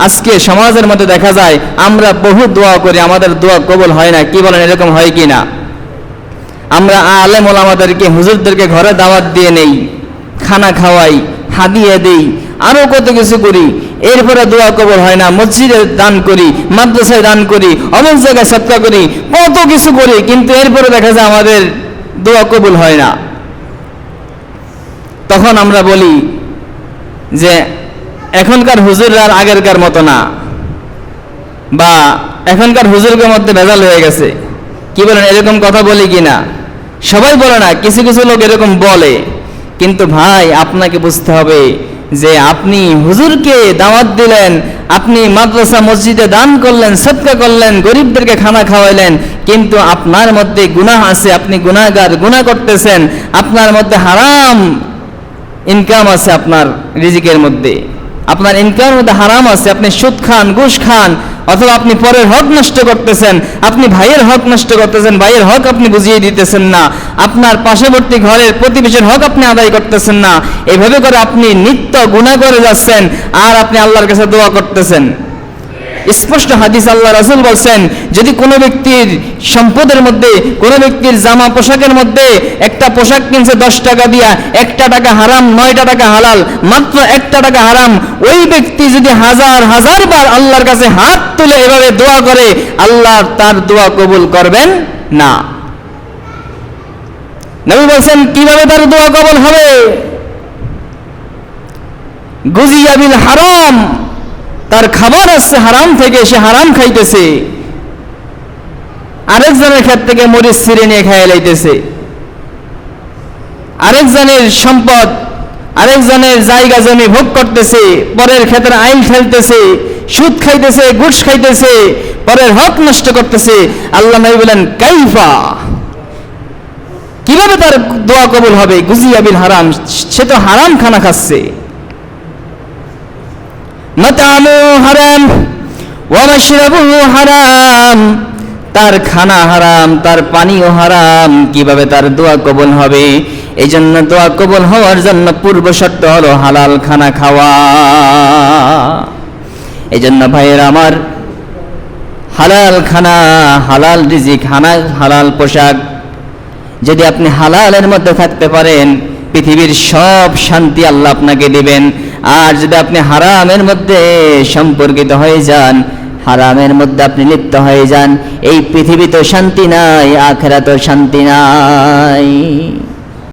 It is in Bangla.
আজকে সমাজের মধ্যে দেখা যায় আমরা বহু দোয়া করি, আমাদের দোয়া কবুল হয় না। কি বলেন, এরকম হয় কি না? আমরা আলেম ওলামাদেরকে, হুজুরদেরকে ঘরে দাওয়াত দিয়ে নেই, খানা খাওয়াই, হাদিয়া দেই, আরো কত কিছু করি, এরপরে দোয়া কবুল হয় না। মসজিদে দান করি, মাদ্রাসায় দান করি, অনেক জায়গায় সদকা করি, কত কিছু করি, কিন্তু এরপরে দেখা যায় আমাদের দোয়া কবুল হয় না। তখন আমরা বলি যে এখনকার হুজুররা আর আগেরকার মতো না, বা এখনকার হুজুরদের মধ্যে ভেজাল হয়ে গেছে। কি বলেন, এরকম কথা বলি কি না? সবাই বলে না, কিছু কিছু লোক এরকম বলে। কিন্তু ভাই, আপনাকে বুঝতে হবে যে আপনি হুজুরকে দাওয়াত দিলেন, আপনি মাদ্রাসা মসজিদে দান করলেন, সদকা করলেন, গরিবদেরকে খানা খাওয়াইলেন, কিন্তু আপনার মধ্যে গুনাহ আছে, আপনি গুনাহগার, গুনাহ করতেছেন, আপনার মধ্যে হারাম ইনকাম আছে, আপনার রিজিকের মধ্যে আপনার ইনকামের মধ্যে হারাম আছে, আপনি সুদ খান, ঘুষ খান, অথবা আপনি পরের হক নষ্ট করতেছেন, আপনি ভাইয়ের হক নষ্ট করতেছেন, ভাইয়ের হক আপনি বুঝিয়ে দিতেছেন না, আপনার পার্শ্ববর্তী ঘরের প্রতিবেশীর হক আপনি আদায় করতেছেন না। এভাবে করে আপনি নিত্য গুনাহ করে যাচ্ছেন, আর আপনি আল্লাহর কাছে দোয়া করতেছেন। স্পষ্ট হাদিস, আল্লাহ রাসূল বলছেন, যদি কোনো ব্যক্তির সম্পদের মধ্যে, কোনো ব্যক্তির জামা পোশাকের মধ্যে একটা পোশাক কিনছে 10 টাকা দিয়া, 1 টাকা হারাম, 9 টাকা হালাল, মাত্র 1 টাকা হারাম, ওই ব্যক্তি যদি হাজার হাজার বার আল্লাহর কাছে হাত তুলে এভাবে দোয়া করে, আল্লাহ তার দোয়া কবুল করবেন না। নবী বলছেন, কিভাবে তার দোয়া কবুল হবে? গুজিয়া বিল হারাম, তার খাবার আসছে হারাম থেকে, সে হারাম খাইতেছে, আরেকজনের ক্ষেত থেকে মরিচ ছিঁড়ে নিয়ে খাইয়ে লাইতেছে, আরেকজনের সম্পদ, আরেকজনের জায়গা জমি ভোগ করতেছে, পরের ক্ষেতের আইল ফেলতেছে, সুদ খাইতেছে, ঘুষ খাইতেছে, পরের হক নষ্ট করতেছে। আল্লাহ নবী বলেন, কাইফা, কিভাবে তার দোয়া কবুল হবে? গুজিয়া বিল হারাম, সে তো হারাম খানা খাচ্ছে। মাতামু হারাম ওয়া মাশরাবুহু হারাম, তার খানা হারাম, তার পানিও হারাম, কিভাবে তার দোয়া কবুল হবে? এই জন্য দোয়া কবুল হওয়ার জন্য পূর্ব শর্ত হলো হালাল খানা খাওয়া। এই জন্য ভাইয়েরা আমার, হালাল খানা, হালাল রিজিক, হালাল পোশাক, যদি আপনি হালালের মধ্যে থাকতে পারেন, পৃথিবীর সব শান্তি আল্লাহ আপনাকে দিবেন। আর যদি আপনি হারামের মধ্যে সম্পর্কিত হয়ে যান, হারামের মধ্যে আপনি লিপ্ত হয়ে যান, এই পৃথিবীতে শান্তি নাই, আখিরাতেও শান্তি নাই।